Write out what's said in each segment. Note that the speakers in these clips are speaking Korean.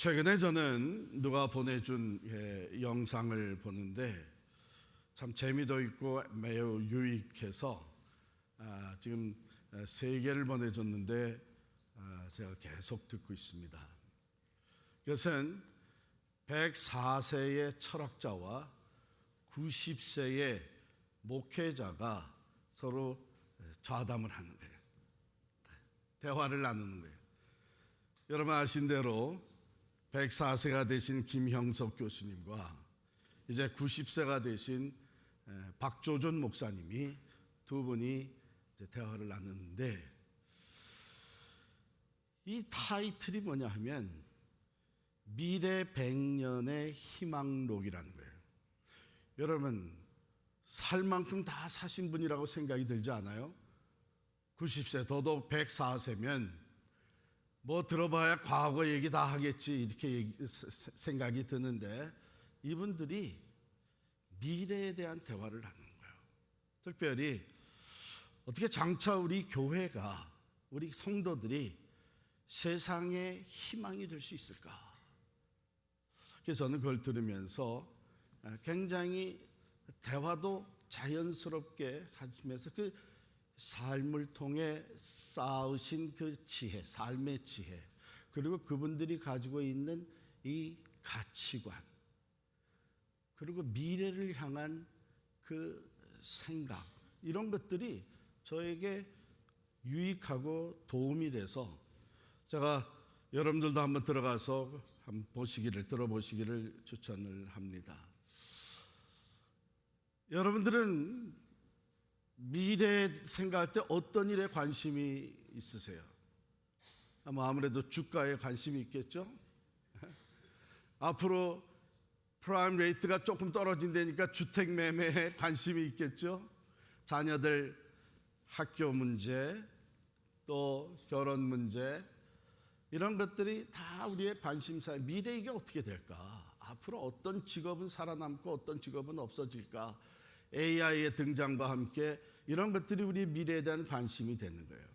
최근에 저는 누가 보내준 영상을 보는데 참 재미도 있고 매우 유익해서 지금 3개를 보내줬는데 제가 계속 듣고 있습니다. 그것은 104세의 철학자와 90세의 목회자가 서로 좌담을 하는 거예요. 대화를 나누는 거예요. 여러분 아신 대로 104세가 되신 김형석 교수님과 이제 90세가 되신 박조준 목사님이 두 분이 이제 대화를 나누는데, 이 타이틀이 뭐냐 하면 미래 100년의 희망록이라는 거예요. 여러분 살 만큼 다 사신 분이라고 생각이 들지 않아요? 90세, 더더욱 104세면 뭐 들어봐야 과거 얘기 다 하겠지 이렇게 생각이 드는데, 이분들이 미래에 대한 대화를 하는 거예요. 특별히 어떻게 장차 우리 교회가, 우리 성도들이 세상의 희망이 될 수 있을까? 그래서 저는 그걸 들으면서 굉장히 대화도 자연스럽게 하면서 그 삶을 통해 쌓으신 그 지혜, 삶의 지혜, 그리고 그분들이 가지고 있는 이 가치관, 그리고 미래를 향한 그 생각, 이런 것들이 저에게 유익하고 도움이 돼서 제가 여러분들도 한번 들어가서 한번 들어보시기를 추천을 합니다. 여러분들은 미래 생각할 때 어떤 일에 관심이 있으세요? 아무래도 주가에 관심이 있겠죠? 앞으로 프라임 레이트가 조금 떨어진다니까 주택 매매에 관심이 있겠죠? 자녀들 학교 문제, 또 결혼 문제, 이런 것들이 다 우리의 관심사에, 미래 이게 어떻게 될까? 앞으로 어떤 직업은 살아남고 어떤 직업은 없어질까? AI의 등장과 함께 이런 것들이 우리 미래에 대한 관심이 되는 거예요.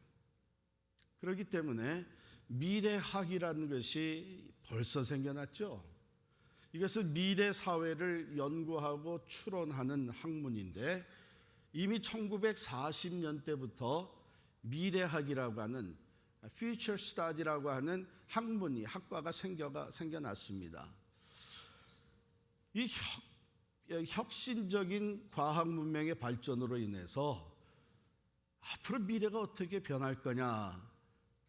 그렇기 때문에 미래학이라는 것이 벌써 생겨났죠. 이것은 미래 사회를 연구하고 추론하는 학문인데, 이미 1940년대부터 미래학이라고 하는 Future Study라고 하는 학과가 생겨났습니다. 이 혁신적인 과학 문명의 발전으로 인해서 앞으로 미래가 어떻게 변할 거냐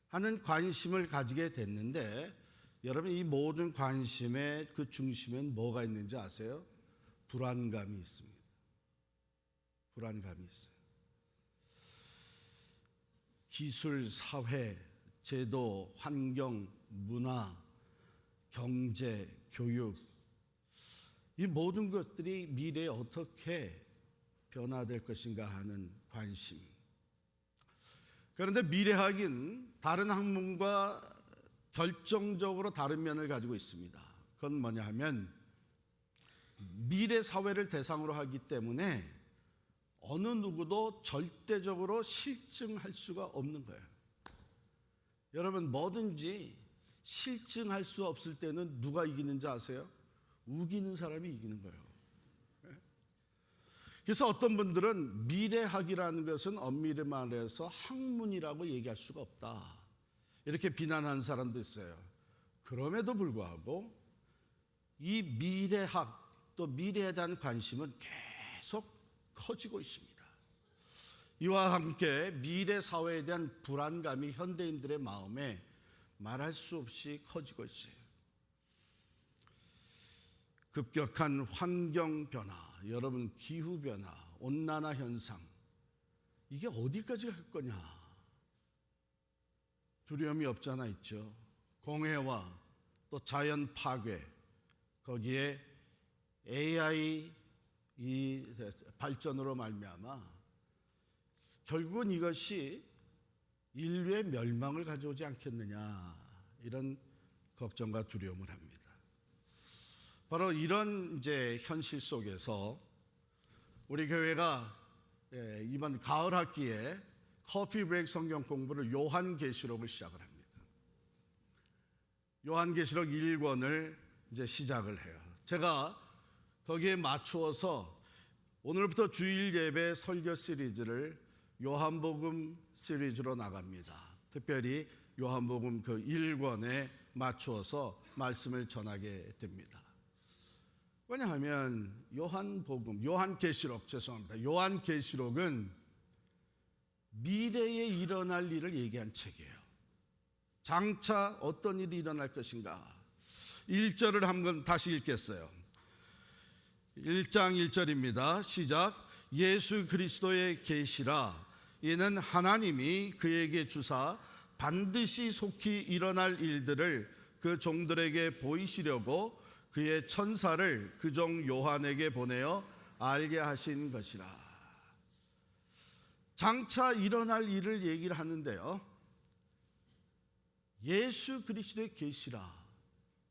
하는 관심을 가지게 됐는데, 여러분 이 모든 관심의 그 중심엔 뭐가 있는지 아세요? 불안감이 있습니다. 불안감이 있어요. 기술, 사회, 제도, 환경, 문화, 경제, 교육, 이 모든 것들이 미래에 어떻게 변화될 것인가 하는 관심. 그런데 미래학은 다른 학문과 결정적으로 다른 면을 가지고 있습니다. 그건 뭐냐 하면 미래 사회를 대상으로 하기 때문에 어느 누구도 절대적으로 실증할 수가 없는 거예요. 여러분 뭐든지 실증할 수 없을 때는 누가 이기는지 아세요? 우기는 사람이 이기는 거예요. 그래서 어떤 분들은 미래학이라는 것은 엄밀히 말해서 학문이라고 얘기할 수가 없다, 이렇게 비난하는 사람도 있어요. 그럼에도 불구하고 이 미래학, 또 미래에 대한 관심은 계속 커지고 있습니다. 이와 함께 미래 사회에 대한 불안감이 현대인들의 마음에 말할 수 없이 커지고 있어요. 급격한 환경 변화, 여러분 기후 변화, 온난화 현상, 이게 어디까지 갈 거냐? 두려움이 없잖아 있죠. 공해와 또 자연 파괴, 거기에 AI 이 발전으로 말미암아 결국은 이것이 인류의 멸망을 가져오지 않겠느냐, 이런 걱정과 두려움을 합니다. 바로 이런 이제 현실 속에서 우리 교회가 이번 가을 학기에 커피 브레이크 성경 공부를 요한계시록을 시작을 합니다. 요한계시록 1권을 이제 시작을 해요. 제가 거기에 맞추어서 오늘부터 주일 예배 설교 시리즈를 요한복음 시리즈로 나갑니다. 특별히 요한복음 그 1권에 맞추어서 말씀을 전하게 됩니다. 왜냐하면 요한계시록은 미래에 일어날 일을 얘기한 책이에요. 장차 어떤 일이 일어날 것인가. 1절을 한번 다시 읽겠어요. 1장 1절입니다. 시작. 예수 그리스도의 계시라. 이는 하나님이 그에게 주사 반드시 속히 일어날 일들을 그 종들에게 보이시려고 그의 천사를 그 종 요한에게 보내어 알게 하신 것이라. 장차 일어날 일을 얘기를 하는데요, 예수 그리스도의 계시라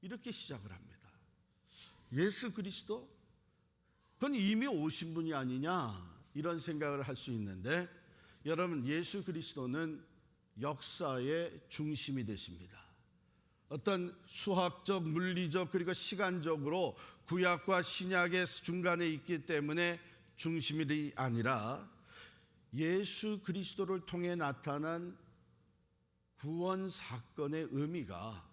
이렇게 시작을 합니다. 예수 그리스도? 그건 이미 오신 분이 아니냐 이런 생각을 할 수 있는데, 여러분, 예수 그리스도는 역사의 중심이 되십니다. 어떤 수학적, 물리적, 그리고 시간적으로 구약과 신약의 중간에 있기 때문에 중심이 아니라 예수 그리스도를 통해 나타난 구원 사건의 의미가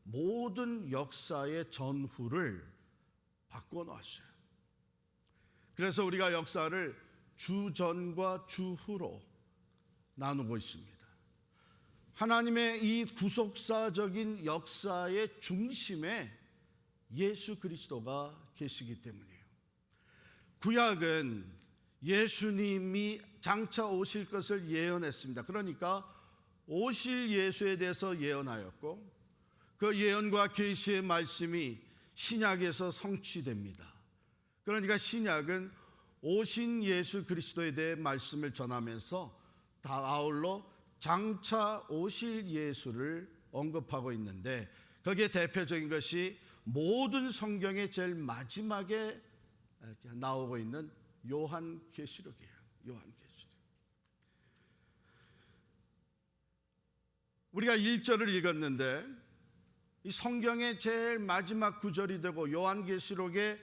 모든 역사의 전후를 바꿔 놨어요. 그래서 우리가 역사를 주전과 주후로 나누고 있습니다. 하나님의 이 구속사적인 역사의 중심에 예수 그리스도가 계시기 때문이에요. 구약은 예수님이 장차 오실 것을 예언했습니다. 그러니까 오실 예수에 대해서 예언하였고, 그 예언과 계시의 말씀이 신약에서 성취됩니다. 그러니까 신약은 오신 예수 그리스도에 대해 말씀을 전하면서 다 아울러 장차 오실 예수를 언급하고 있는데, 거기에 대표적인 것이 모든 성경의 제일 마지막에 나오고 있는 요한계시록이에요. 요한계시록. 우리가 1절을 읽었는데 이 성경의 제일 마지막 구절이 되고 요한계시록의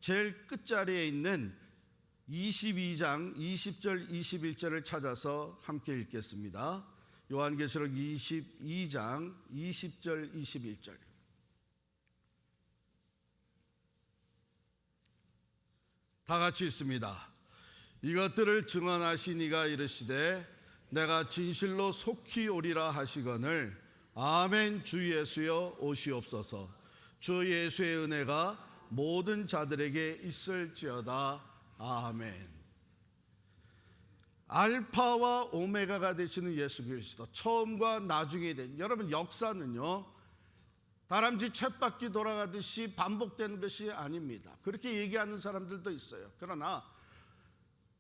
제일 끝자리에 있는 22장 20절 21절을 찾아서 함께 읽겠습니다. 요한계시록 22장 20절 21절. 다 같이 읽습니다. 이것들을 증언하신 이가 이르시되 내가 진실로 속히 오리라 하시거늘 아멘. 주 예수여 오시옵소서. 주 예수의 은혜가 모든 자들에게 있을지어다. 아멘. 알파와 오메가가 되시는 예수 그리스도, 처음과 나중에 된, 여러분, 역사는요 다람쥐 쳇바퀴 돌아가듯이 반복되는 것이 아닙니다. 그렇게 얘기하는 사람들도 있어요. 그러나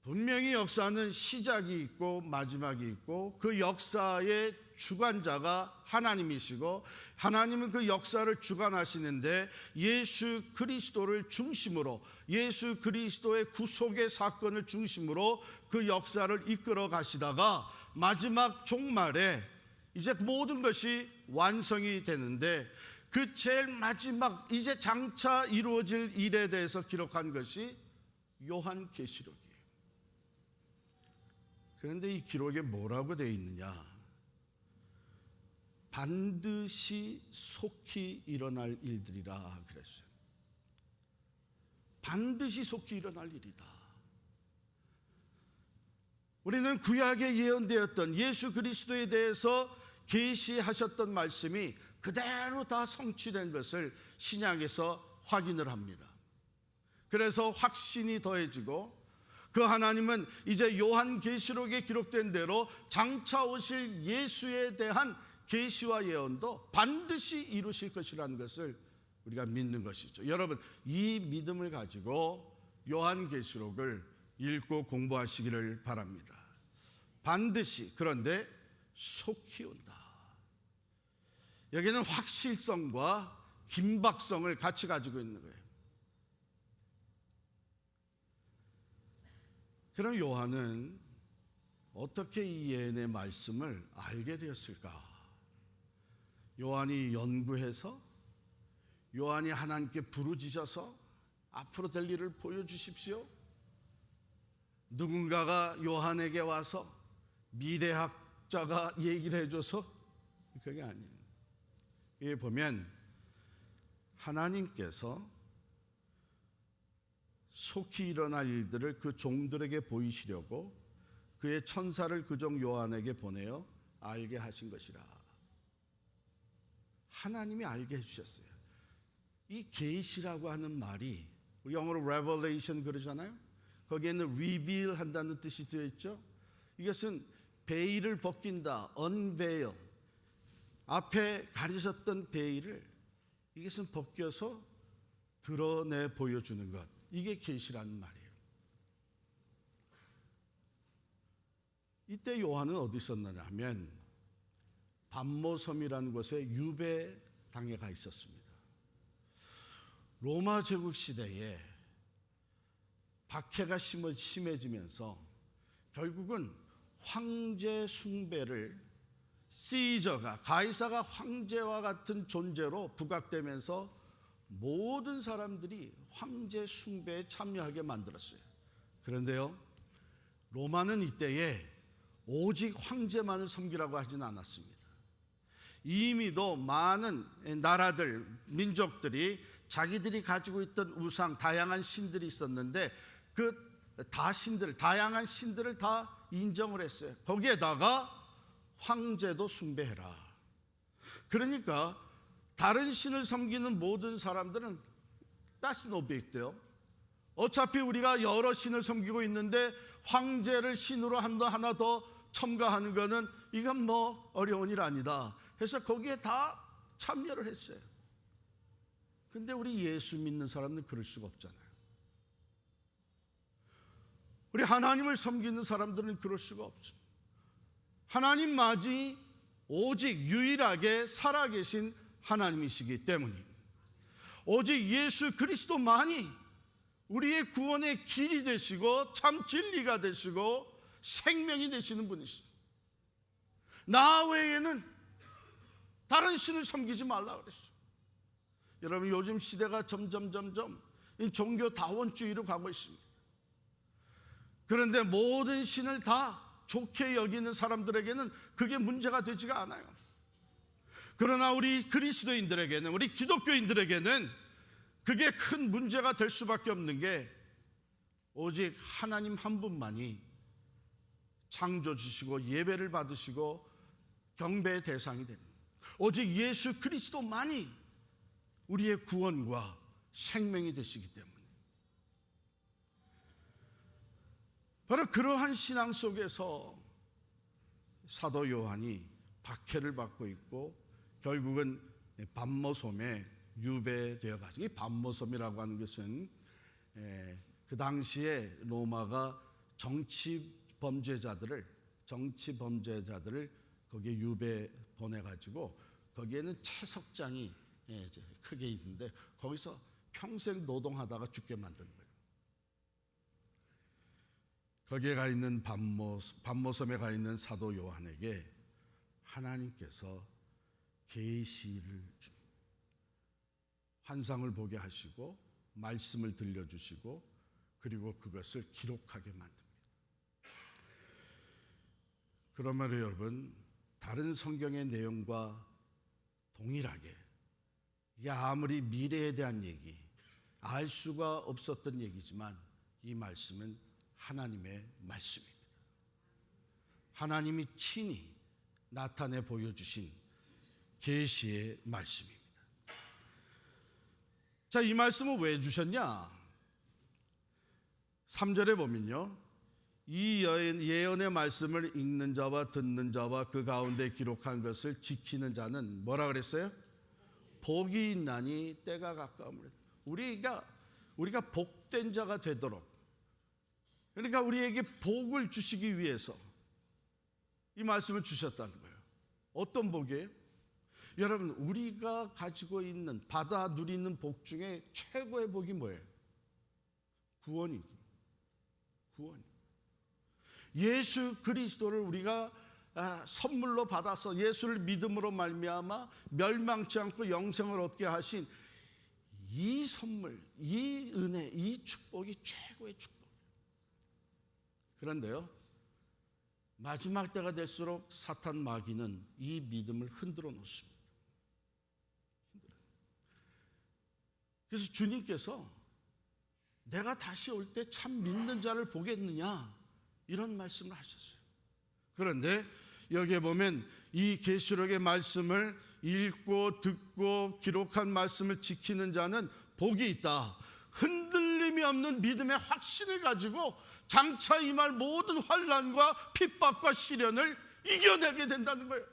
분명히 역사는 시작이 있고 마지막이 있고, 그 역사의 주관자가 하나님이시고, 하나님은 그 역사를 주관하시는데 예수 그리스도를 중심으로, 예수 그리스도의 구속의 사건을 중심으로 그 역사를 이끌어 가시다가 마지막 종말에 이제 모든 것이 완성이 되는데, 그 제일 마지막 이제 장차 이루어질 일에 대해서 기록한 것이 요한계시록이에요. 그런데 이 기록에 뭐라고 되어 있느냐? 반드시 속히 일어날 일들이라 그랬어요. 반드시 속히 일어날 일이다. 우리는 구약에 예언되었던 예수 그리스도에 대해서 계시하셨던 말씀이 그대로 다 성취된 것을 신약에서 확인을 합니다. 그래서 확신이 더해지고, 그 하나님은 이제 요한계시록에 기록된 대로 장차 오실 예수에 대한 계시와 예언도 반드시 이루실 것이라는 것을 우리가 믿는 것이죠. 여러분, 이 믿음을 가지고 요한계시록을 읽고 공부하시기를 바랍니다. 반드시, 그런데 속히 온다. 여기는 확실성과 긴박성을 같이 가지고 있는 거예요. 그럼 요한은 어떻게 이 예언의 말씀을 알게 되었을까? 요한이 연구해서 요한이 하나님께 부르짖어서 앞으로 될 일을 보여주십시오. 누군가가 요한에게 와서 미래학자가 얘기를 해줘서 그게 아니에요. 여기 보면 하나님께서 속히 일어날 일들을 그 종들에게 보이시려고 그의 천사를 그 종 요한에게 보내어 알게 하신 것이라. 하나님이 알게 해주셨어요. 이 계시라고 하는 말이 우리 영어로 revelation 그러잖아요. 거기에는 reveal 한다는 뜻이 들어있죠. 이것은 베일을 벗긴다, unveil. 앞에 가리셨던 베일을 이것은 벗겨서 드러내 보여주는 것. 이게 계시라는 말이에요. 이때 요한은 어디 있었느냐 하면 밤모섬이라는 곳에 유배당에 가 있었습니다. 로마 제국 시대에 박해가 심해지면서 결국은 황제 숭배를 시저가 가이사가 황제와 같은 존재로 부각되면서 모든 사람들이 황제 숭배에 참여하게 만들었어요. 그런데요, 로마는 이때에 오직 황제만을 섬기라고 하지는 않았습니다. 이미도 많은 나라들, 민족들이 자기들이 가지고 있던 우상, 다양한 신들이 있었는데 그 다양한 신들을 다 인정을 했어요. 거기에다가 황제도 숭배해라. 그러니까 다른 신을 섬기는 모든 사람들은 that's no big deal. 어차피 우리가 여러 신을 섬기고 있는데 황제를 신으로 하나 더 첨가하는 거는 이건 뭐 어려운 일 아니다 해서 거기에 다 참여를 했어요. 근데 우리 예수 믿는 사람은 그럴 수가 없잖아요. 우리 하나님을 섬기는 사람들은 그럴 수가 없죠. 하나님만이 오직 유일하게 살아계신 하나님이시기 때문입니다. 오직 예수 그리스도만이 우리의 구원의 길이 되시고 참 진리가 되시고 생명이 되시는 분이십니다. 나 외에는 다른 신을 섬기지 말라 그랬어요. 여러분, 요즘 시대가 점점 종교 다원주의로 가고 있습니다. 그런데 모든 신을 다 좋게 여기는 사람들에게는 그게 문제가 되지가 않아요. 그러나 우리 그리스도인들에게는, 우리 기독교인들에게는 그게 큰 문제가 될 수밖에 없는 게 오직 하나님 한 분만이 창조주시고 예배를 받으시고 경배의 대상이 됩니다. 오직 예수 그리스도만이 우리의 구원과 생명이 되시기 때문에 바로 그러한 신앙 속에서 사도 요한이 박해를 받고 있고 결국은 밤모섬에 유배되어 가지고, 이 밤모섬이라고 하는 것은 그 당시에 로마가 정치 범죄자들을 거기에 유배 보내가지고 거기에는 채석장이 크게 있는데 거기서 평생 노동하다가 죽게 만드는 거예요. 거기에 가 있는 밤모섬에 가 있는 사도 요한에게 하나님께서 계시를 환상을 보게 하시고 말씀을 들려주시고 그리고 그것을 기록하게 만듭니다. 그러므로 여러분, 다른 성경의 내용과 동일하게 이게 아무리 미래에 대한 얘기, 알 수가 없었던 얘기지만 이 말씀은 하나님의 말씀입니다. 하나님이 친히 나타내 보여주신 계시의 말씀입니다. 자, 이 말씀을 왜 주셨냐? 3절에 보면요, 이 예언의 말씀을 읽는 자와 듣는 자와 그 가운데 기록한 것을 지키는 자는 뭐라 그랬어요? 복이 있나니 때가 가까움을. 우리가 복된 자가 되도록, 그러니까 우리에게 복을 주시기 위해서 이 말씀을 주셨다는 거예요. 어떤 복이에요? 여러분, 우리가 가지고 있는, 받아 누리는 복 중에 최고의 복이 뭐예요? 구원입니다. 구원. 예수 그리스도를 우리가 선물로 받아서 예수를 믿음으로 말미암아 멸망치 않고 영생을 얻게 하신 이 선물, 이 은혜, 이 축복이 최고의 축복. 그런데요, 마지막 때가 될수록 사탄 마귀는 이 믿음을 흔들어 놓습니다. 그래서 주님께서 내가 다시 올 때 참 믿는 자를 보겠느냐 이런 말씀을 하셨어요. 그런데 여기에 보면 이 계시록의 말씀을 읽고 듣고 기록한 말씀을 지키는 자는 복이 있다. 흔들림이 없는 믿음의 확신을 가지고 장차 임할 모든 환난과 핍박과 시련을 이겨내게 된다는 거예요.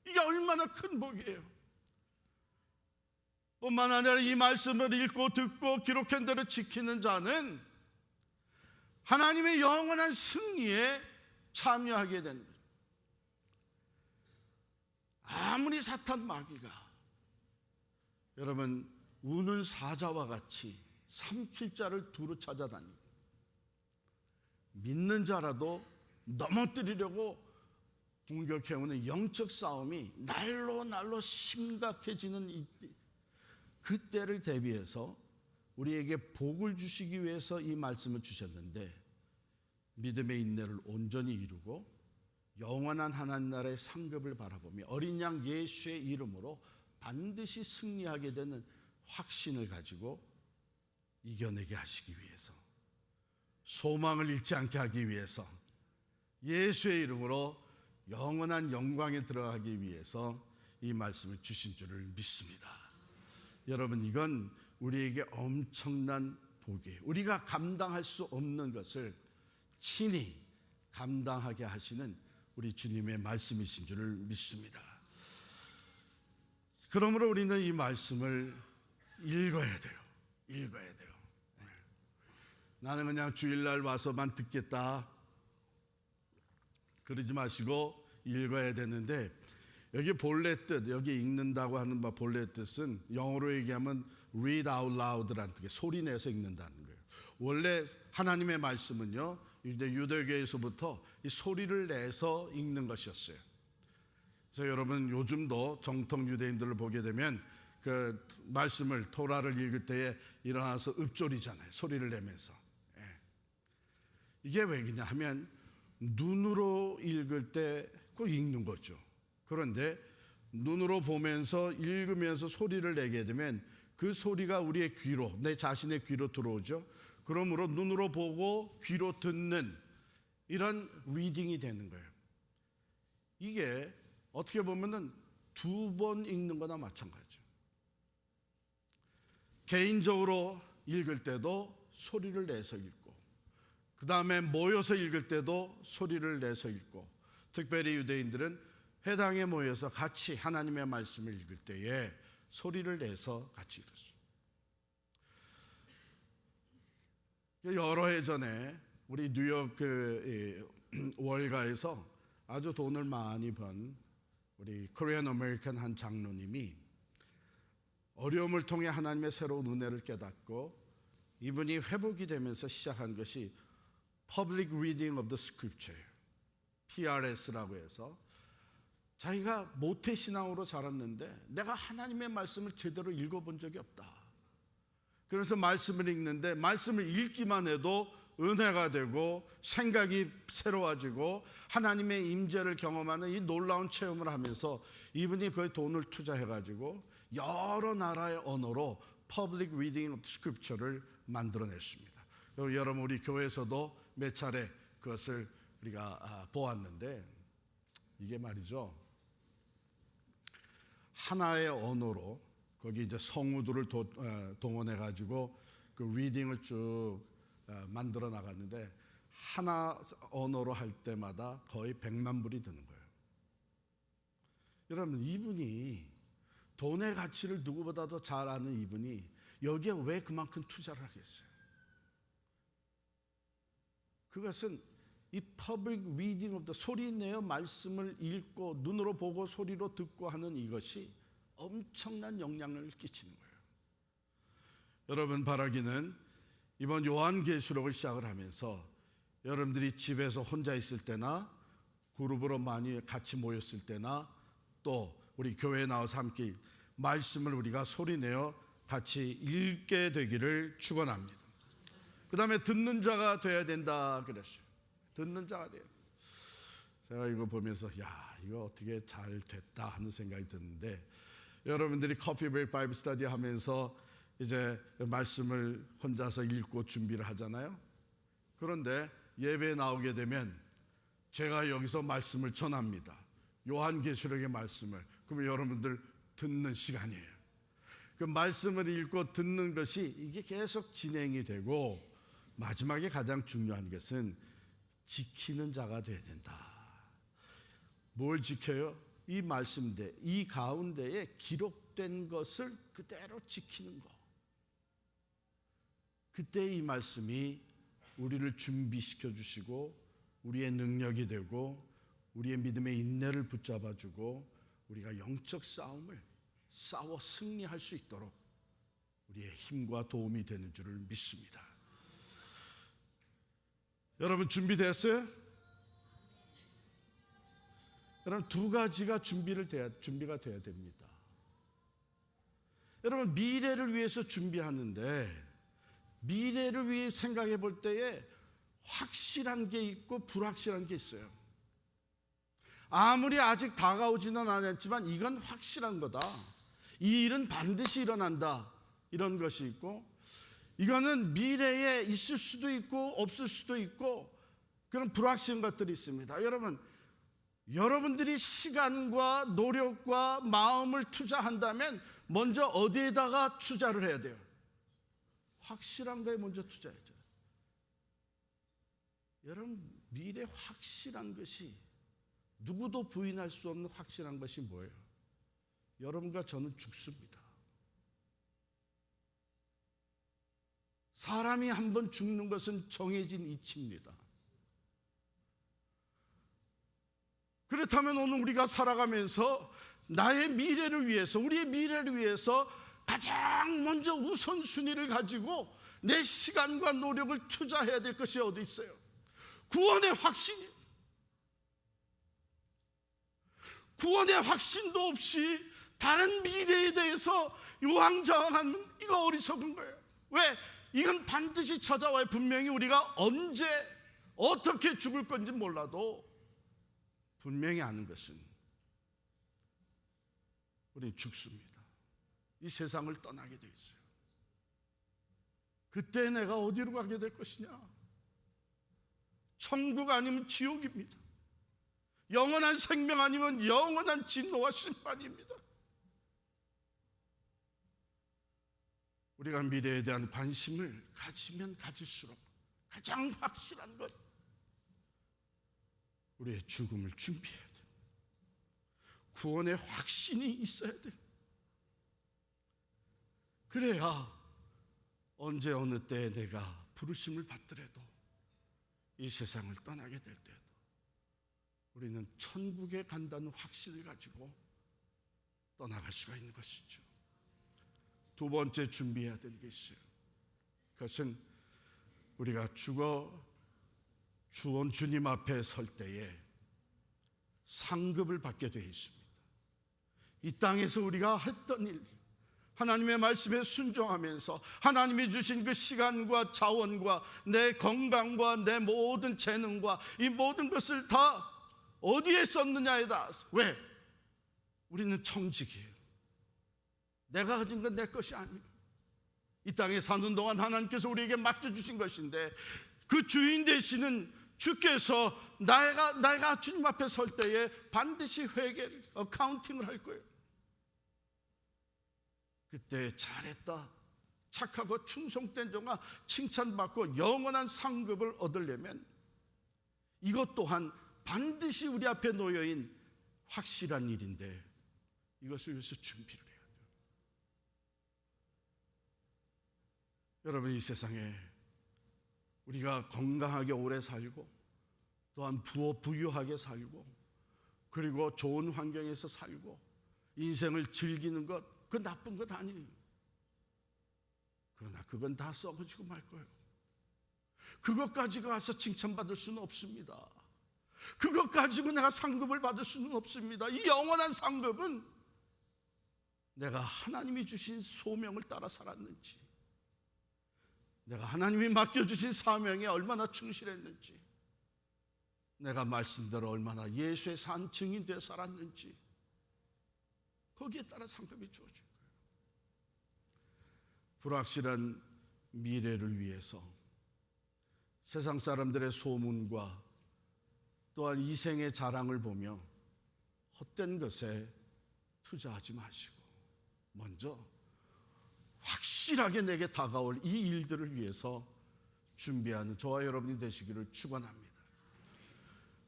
이게 얼마나 큰 복이에요. 뿐만 아니라 이 말씀을 읽고 듣고 기록한 대로 지키는 자는 하나님의 영원한 승리에 참여하게 되는 거예요. 아무리 사탄 마귀가 여러분 우는 사자와 같이 삼킬 자를 두루 찾아다니고 믿는 자라도 넘어뜨리려고 공격해오는 영적 싸움이 날로 심각해지는 그때를 대비해서 우리에게 복을 주시기 위해서 이 말씀을 주셨는데, 믿음의 인내를 온전히 이루고 영원한 하나님 나라의 상급을 바라보며 어린 양 예수의 이름으로 반드시 승리하게 되는 확신을 가지고 이겨내게 하시기 위해서, 소망을 잃지 않게 하기 위해서, 예수의 이름으로 영원한 영광에 들어가기 위해서 이 말씀을 주신 줄을 믿습니다. 여러분, 이건 우리에게 엄청난 복이에요. 우리가 감당할 수 없는 것을 친히 감당하게 하시는 우리 주님의 말씀이신 줄을 믿습니다. 그러므로 우리는 이 말씀을 읽어야 돼요. 읽어야 돼요. 나는 그냥 주일날 와서만 듣겠다 그러지 마시고 읽어야 되는데, 여기 본래 뜻, 여기 읽는다고 하는 바 본래 뜻은 영어로 얘기하면 read out loud라는 뜻이에요. 소리 내서 읽는다는 거예요. 원래 하나님의 말씀은요, 이제 유대교에서부터 이 소리를 내서 읽는 것이었어요. 그래서 여러분 요즘도 정통 유대인들을 보게 되면 그 말씀을 토라를 읽을 때에 일어나서 읊조리잖아요. 소리를 내면서. 이게 왜 그러냐 하면 눈으로 읽을 때 꼭 읽는 거죠. 그런데 눈으로 보면서 읽으면서 소리를 내게 되면 그 소리가 우리의 귀로, 내 자신의 귀로 들어오죠. 그러므로 눈으로 보고 귀로 듣는 이런 리딩이 되는 거예요. 이게 어떻게 보면은 두 번 읽는 거나 마찬가지죠. 개인적으로 읽을 때도 소리를 내서 읽고, 그 다음에 모여서 읽을 때도 소리를 내서 읽고, 특별히 유대인들은 회당에 모여서 같이 하나님의 말씀을 읽을 때에 소리를 내서 같이 읽었어요. 여러 해 전에 우리 뉴욕 월가에서 아주 돈을 많이 번 우리 코리안 아메리칸 한 장로님이 어려움을 통해 하나님의 새로운 은혜를 깨닫고 이분이 회복이 되면서 시작한 것이 Public Reading of the Scripture, PRS라고 해서, 자기가 모태신앙으로 자랐는데 내가 하나님의 말씀을 제대로 읽어본 적이 없다. 그래서 말씀을 읽는데 말씀을 읽기만 해도 은혜가 되고 생각이 새로워지고 하나님의 임재를 경험하는 이 놀라운 체험을 하면서 이분이 거의 돈을 투자해가지고 여러 나라의 언어로 Public Reading of Scripture를 만들어냈습니다. 여러분, 우리 교회에서도 몇 차례 그것을 우리가 보았는데, 이게 말이죠, 하나의 언어로 거기 이제 성우들을 동원해 가지고 그 리딩을 쭉 만들어 나갔는데, 하나 언어로 할 때마다 거의 100만 불이 드는 거예요. 여러분, 이분이 돈의 가치를 누구보다도 잘 아는 이분이 여기에 왜 그만큼 투자를 하겠어요? 그것은 이 public reading of the, 소리 내어 말씀을 읽고 눈으로 보고 소리로 듣고 하는 이것이 엄청난 영향을 끼치는 거예요. 여러분, 바라기는 이번 요한계시록을 시작을 하면서 여러분들이 집에서 혼자 있을 때나 그룹으로 많이 같이 모였을 때나 또 우리 교회에 나와서 함께 말씀을 우리가 소리내어 같이 읽게 되기를 축원합니다. 그 다음에 듣는 자가 돼야 된다 그랬어요. 듣는 자가 돼요. 제가 이거 보면서 이거 어떻게 잘 됐다 하는 생각이 드는데, 여러분들이 커피브레이크 바이블 스터디 하면서 이제 말씀을 혼자서 읽고 준비를 하잖아요. 그런데 예배에 나오게 되면 제가 여기서 말씀을 전합니다. 요한계시록의 말씀을. 그러면 여러분들 듣는 시간이에요. 그 말씀을 읽고 듣는 것이 이게 계속 진행이 되고, 마지막에 가장 중요한 것은 지키는 자가 돼야 된다. 뭘 지켜요? 이 말씀대, 이 가운데에 기록된 것을 그대로 지키는 것. 그때 이 말씀이 우리를 준비시켜 주시고 우리의 능력이 되고 우리의 믿음의 인내를 붙잡아 주고 우리가 영적 싸움을 싸워 승리할 수 있도록 우리의 힘과 도움이 되는 줄을 믿습니다. 여러분 준비됐어요? 여러분 두 가지가 준비가 돼야 됩니다. 여러분 미래를 위해서 준비하는데, 미래를 위해 생각해 볼 때에 확실한 게 있고 불확실한 게 있어요. 아무리 아직 다가오지는 않았지만 이건 확실한 거다. 이 일은 반드시 일어난다. 이런 것이 있고, 이거는 미래에 있을 수도 있고 없을 수도 있고 그런 불확실한 것들이 있습니다. 여러분들이 시간과 노력과 마음을 투자한다면 먼저 어디에다가 투자를 해야 돼요? 확실한 거에 먼저 투자해야죠. 여러분 미래 확실한 것이, 누구도 부인할 수 없는 확실한 것이 뭐예요? 여러분과 저는 죽습니다. 사람이 한번 죽는 것은 정해진 이치입니다. 그렇다면 오늘 우리가 살아가면서 나의 미래를 위해서, 우리의 미래를 위해서 가장 먼저 우선순위를 가지고 내 시간과 노력을 투자해야 될 것이 어디 있어요? 구원의 확신이에요. 구원의 확신도 없이 다른 미래에 대해서 우왕좌왕하면 이거 어리석은 거예요. 왜? 이건 반드시 찾아와요. 분명히 우리가 언제 어떻게 죽을 건지 몰라도 분명히 아는 것은 우리는 죽습니다. 이 세상을 떠나게 돼 있어요. 그때 내가 어디로 가게 될 것이냐? 천국 아니면 지옥입니다. 영원한 생명 아니면 영원한 진노와 심판입니다. 우리가 미래에 대한 관심을 가지면 가질수록 가장 확실한 것, 우리의 죽음을 준비해야 돼요. 구원의 확신이 있어야 돼요. 그래야 언제 어느 때에 내가 부르심을 받더라도, 이 세상을 떠나게 될 때도 우리는 천국에 간다는 확신을 가지고 떠나갈 수가 있는 것이죠. 두 번째 준비해야 되는 게 있어요. 그것은 우리가 주님 앞에 설 때에 상급을 받게 되어 있습니다. 이 땅에서 우리가 했던 일, 하나님의 말씀에 순종하면서 하나님이 주신 그 시간과 자원과 내 건강과 내 모든 재능과 이 모든 것을 다 어디에 썼느냐에 따라서, 왜? 우리는 청직이에요. 내가 가진 건 내 것이 아니에요. 이 땅에 사는 동안 하나님께서 우리에게 맡겨주신 것인데, 그 주인 되시는 주께서 내가 주님 앞에 설 때에 반드시 어카운팅을 할 거예요. 그때 잘했다, 착하고 충성된 종아 칭찬받고 영원한 상급을 얻으려면 이것 또한 반드시 우리 앞에 놓여있는 확실한 일인데, 이것을 위해서 준비를 해야 돼요. 여러분, 이 세상에 우리가 건강하게 오래 살고 또한 부유하게 살고 그리고 좋은 환경에서 살고 인생을 즐기는 것, 그건 나쁜 것 아니에요. 그러나 그건 다 썩어지고 말 거예요. 그것까지 가서 칭찬받을 수는 없습니다. 그것 가지고 내가 상급을 받을 수는 없습니다. 이 영원한 상급은 내가 하나님이 주신 소명을 따라 살았는지, 내가 하나님이 맡겨주신 사명에 얼마나 충실했는지, 내가 말씀대로 얼마나 예수의 산 증인되어 살았는지, 거기에 따라 상급이 주어질 거예요. 불확실한 미래를 위해서 세상 사람들의 소문과 또한 이생의 자랑을 보며 헛된 것에 투자하지 마시고 먼저 확실하게 내게 다가올 이 일들을 위해서 준비하는 저와 여러분이 되시기를 축원합니다.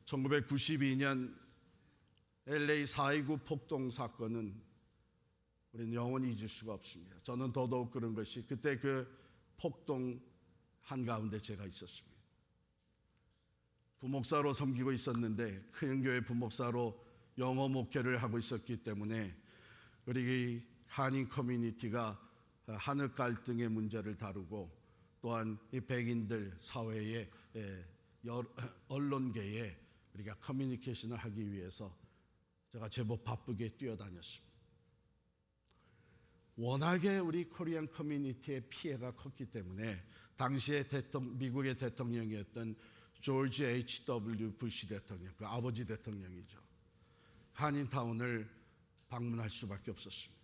1992년 LA 4.29 폭동 사건은 우리는 영원히 잊을 수가 없습니다. 저는 더더욱 그런 것이 그때 그 폭동 한가운데 제가 있었습니다. 부목사로 섬기고 있었는데 큰 교회 부목사로 영어 목회를 하고 있었기 때문에 우리 한인 커뮤니티가 한국 갈등의 문제를 다루고 또한 이 백인들 사회의 언론계에 우리가 커뮤니케이션을 하기 위해서 제가 제법 바쁘게 뛰어다녔습니다. 워낙에 우리 코리안 커뮤니티의 피해가 컸기 때문에 당시에 미국의 대통령이었던 조지 H.W. 부시 대통령, 그 아버지 대통령이죠. 한인타운을 방문할 수밖에 없었습니다.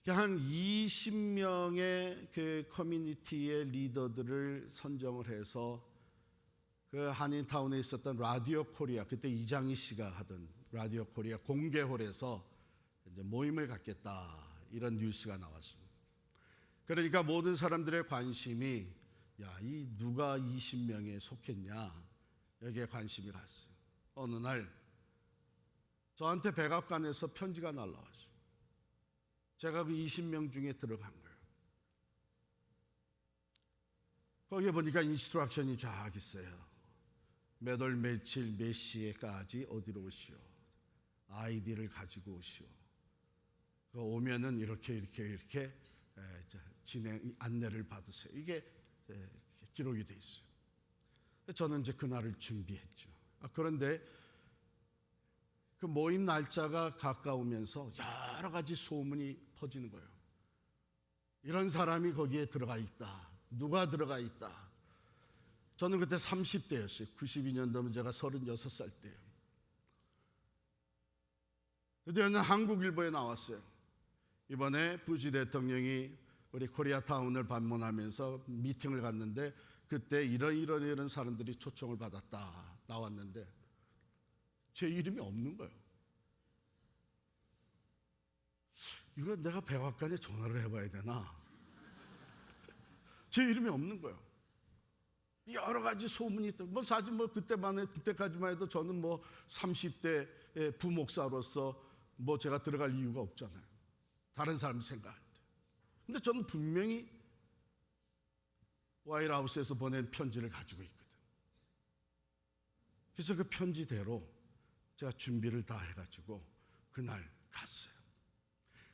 한 20명의 그 커뮤니티의 리더들을 선정을 해서 그 한인타운에 있었던 라디오 코리아, 그때 이장희 씨가 하던 라디오 코리아 공개홀에서 이제 모임을 갖겠다, 이런 뉴스가 나왔습니다. 그러니까 모든 사람들의 관심이 이 누가 20명에 속했냐, 여기에 관심이 갔어요. 어느 날 저한테 백악관에서 편지가 날라왔어요. 제가 그 20명 중에 들어간 거예요. 거기에 보니까 인스트럭션이 쫙 있어요. 몇 월 며칠 몇 시에까지 어디로 오시오, 아이디를 가지고 오시오, 오면은 이렇게 진행 안내를 받으세요. 이게 기록이 돼 있어요. 저는 이제 그날을 준비했죠. 그런데 그 모임 날짜가 가까우면서 여러 가지 소문이 퍼지는 거예요. 이런 사람이 거기에 들어가 있다, 누가 들어가 있다. 저는 그때 30대였어요. 92년도면 제가 36살 때예요. 드디어는 한국일보에 나왔어요. 이번에 부시 대통령이 우리 코리아타운을 방문하면서 미팅을 갔는데 그때 이런 사람들이 초청을 받았다 나왔는데 제 이름이 없는 거예요. 이거 내가 백악관에 전화를 해봐야 되나? 제 이름이 없는 거예요. 여러 가지 소문이 있다. 사실 그때까지만 해도 저는 30대 부목사로서 제가 들어갈 이유가 없잖아요. 다른 사람 생각할 때. 근데 저는 분명히 와이트하우스에서 보낸 편지를 가지고 있거든. 그래서 그 편지대로 제가 준비를 다 해가지고 그날 갔어요.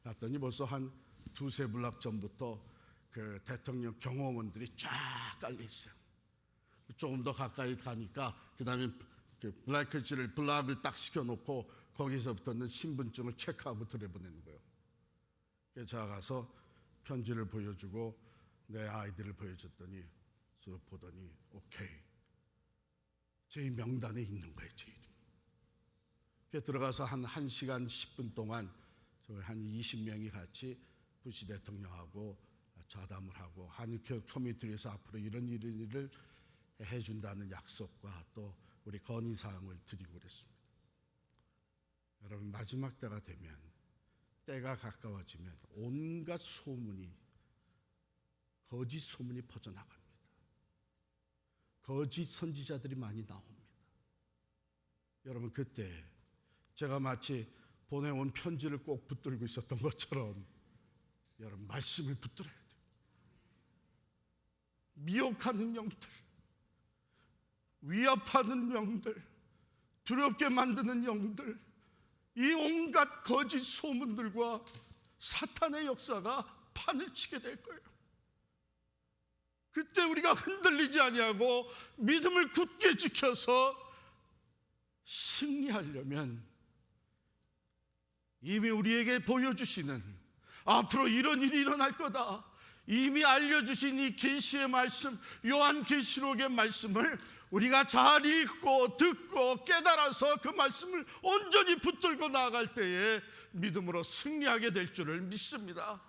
갔더니 벌써 한 두세 블락 전부터 그 대통령 경호원들이 쫙 깔려 있어요. 조금 더 가까이 가니까 그 다음에 그 블락을 딱 시켜놓고 거기서부터는 신분증을 체크하고 들여보내는 거예요. 그래서 제가 가서 편지를 보여주고 내 아이디를 보여줬더니 보더니 오케이, 제 명단에 있는 거예요. 제 이름. 그래서 들어가서 한 1시간 10분 동안 저희 한 20명이 같이 부시 대통령하고 좌담을 하고 한인 커뮤니티에서 앞으로 이런 일을 해준다는 약속과 또 우리 건의사항을 드리고 그랬습니다. 여러분, 마지막 때가 되면, 때가 가까워지면 온갖 소문이, 거짓 소문이 퍼져나갑니다. 거짓 선지자들이 많이 나옵니다. 여러분, 그때 제가 마치 보내온 편지를 꼭 붙들고 있었던 것처럼 여러분, 말씀을 붙들어야 돼요. 미혹하는 영들, 위협하는 영들, 두렵게 만드는 영들, 이 온갖 거짓 소문들과 사탄의 역사가 판을 치게 될 거예요. 그때 우리가 흔들리지 아니하고 믿음을 굳게 지켜서 승리하려면 이미 우리에게 보여주시는 앞으로 이런 일이 일어날 거다, 이미 알려주신 이 계시의 말씀, 요한계시록의 말씀을 우리가 잘 읽고 듣고 깨달아서 그 말씀을 온전히 붙들고 나아갈 때에 믿음으로 승리하게 될 줄을 믿습니다.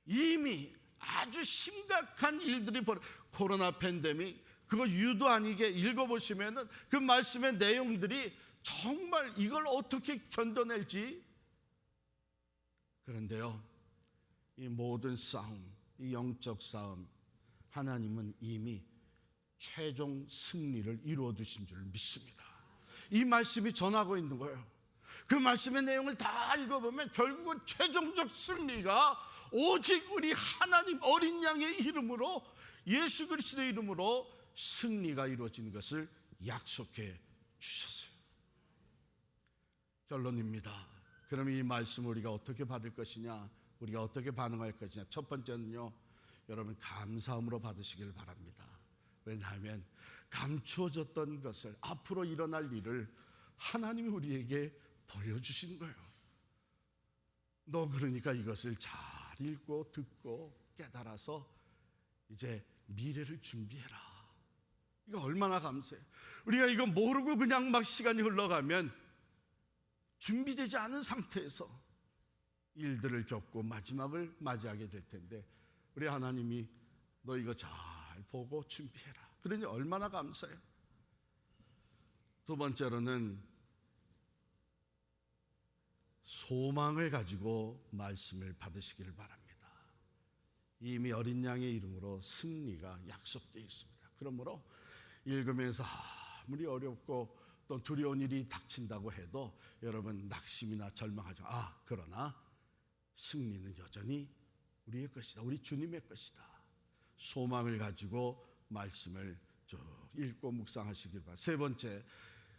이미 아주 심각한 일들이 코로나 팬데믹, 그거 유도 아니게 읽어보시면 그 말씀의 내용들이 정말 이걸 어떻게 견뎌낼지. 그런데요, 이 모든 싸움, 이 영적 싸움, 하나님은 이미 최종 승리를 이루어 두신 줄 믿습니다. 이 말씀이 전하고 있는 거예요. 그 말씀의 내용을 다 읽어보면 결국은 최종적 승리가 오직 우리 하나님 어린 양의 이름으로, 예수 그리스도의 이름으로 승리가 이루어지는 것을 약속해 주셨어요. 결론입니다. 그럼 이 말씀을 우리가 어떻게 받을 것이냐, 우리가 어떻게 반응할 것이냐. 첫 번째는요, 여러분 감사함으로 받으시길 바랍니다. 왜냐하면 감추어졌던 것을, 앞으로 일어날 일을 하나님이 우리에게 보여주신 거예요. 너 그러니까 이것을 잘 읽고 듣고 깨달아서 이제 미래를 준비해라. 이거 얼마나 감사해요. 우리가 이거 모르고 그냥 막 시간이 흘러가면 준비되지 않은 상태에서 일들을 겪고 마지막을 맞이하게 될 텐데, 우리 하나님이 너 이거 잘 보고 준비해라. 그러니 얼마나 감사해요. 두 번째로는 소망을 가지고 말씀을 받으시기를 바랍니다. 이미 어린 양의 이름으로 승리가 약속되어 있습니다. 그러므로 읽으면서 아무리 어렵고 또 두려운 일이 닥친다고 해도 여러분 낙심이나 절망하지 마. 그러나 승리는 여전히 우리의 것이다. 우리 주님의 것이다. 소망을 가지고 말씀을 쭉 읽고 묵상하시길 바랍니다. 세 번째,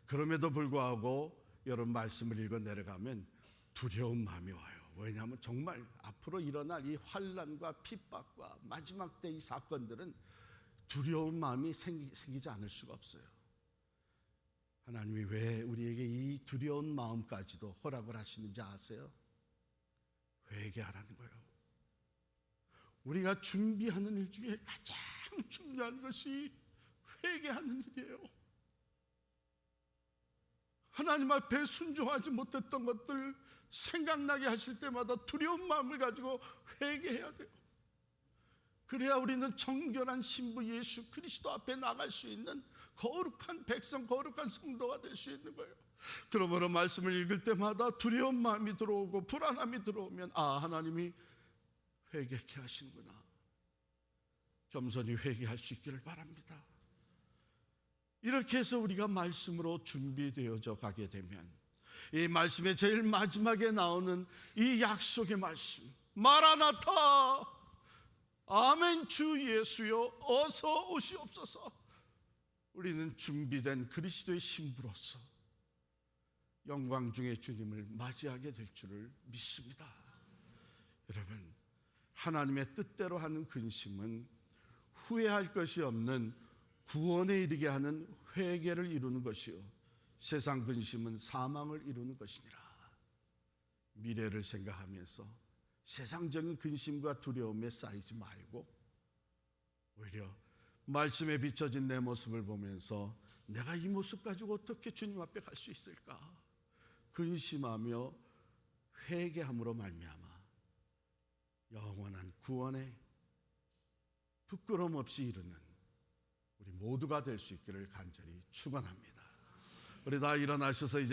그럼에도 불구하고 여러분 말씀을 읽어 내려가면 두려운 마음이 와요. 왜냐하면 정말 앞으로 일어날 이 환난과 핍박과 마지막 때 이 사건들은 두려운 마음이 생기지 않을 수가 없어요. 하나님이 왜 우리에게 이 두려운 마음까지도 허락을 하시는지 아세요? 회개하라는 거예요. 우리가 준비하는 일 중에 가장 중요한 것이 회개하는 일이에요. 하나님 앞에 순종하지 못했던 것들 생각나게 하실 때마다 두려운 마음을 가지고 회개해야 돼요. 그래야 우리는 정결한 신부 예수 그리스도 앞에 나갈 수 있는 거룩한 백성, 거룩한 성도가 될 수 있는 거예요. 그러므로 말씀을 읽을 때마다 두려운 마음이 들어오고 불안함이 들어오면 하나님이 회개케 하시는구나. 겸손히 회개할 수 있기를 바랍니다. 이렇게 해서 우리가 말씀으로 준비되어져 가게 되면 이 말씀의 제일 마지막에 나오는 이 약속의 말씀, 마라나타, 아멘 주 예수여 어서 오시옵소서. 우리는 준비된 그리스도의 신부로서 영광 중에 주님을 맞이하게 될 줄을 믿습니다. 여러분, 하나님의 뜻대로 하는 근심은 후회할 것이 없는 구원에 이르게 하는 회개를 이루는 것이요, 세상 근심은 사망을 이루는 것이니라. 미래를 생각하면서 세상적인 근심과 두려움에 쌓이지 말고 오히려 말씀에 비춰진 내 모습을 보면서 내가 이 모습 가지고 어떻게 주님 앞에 갈 수 있을까? 근심하며 회개함으로 말미암아 영원한 구원에 부끄러움 없이 이루는 우리 모두가 될 수 있기를 간절히 축원합니다. 우리 다 일어나셔서 이제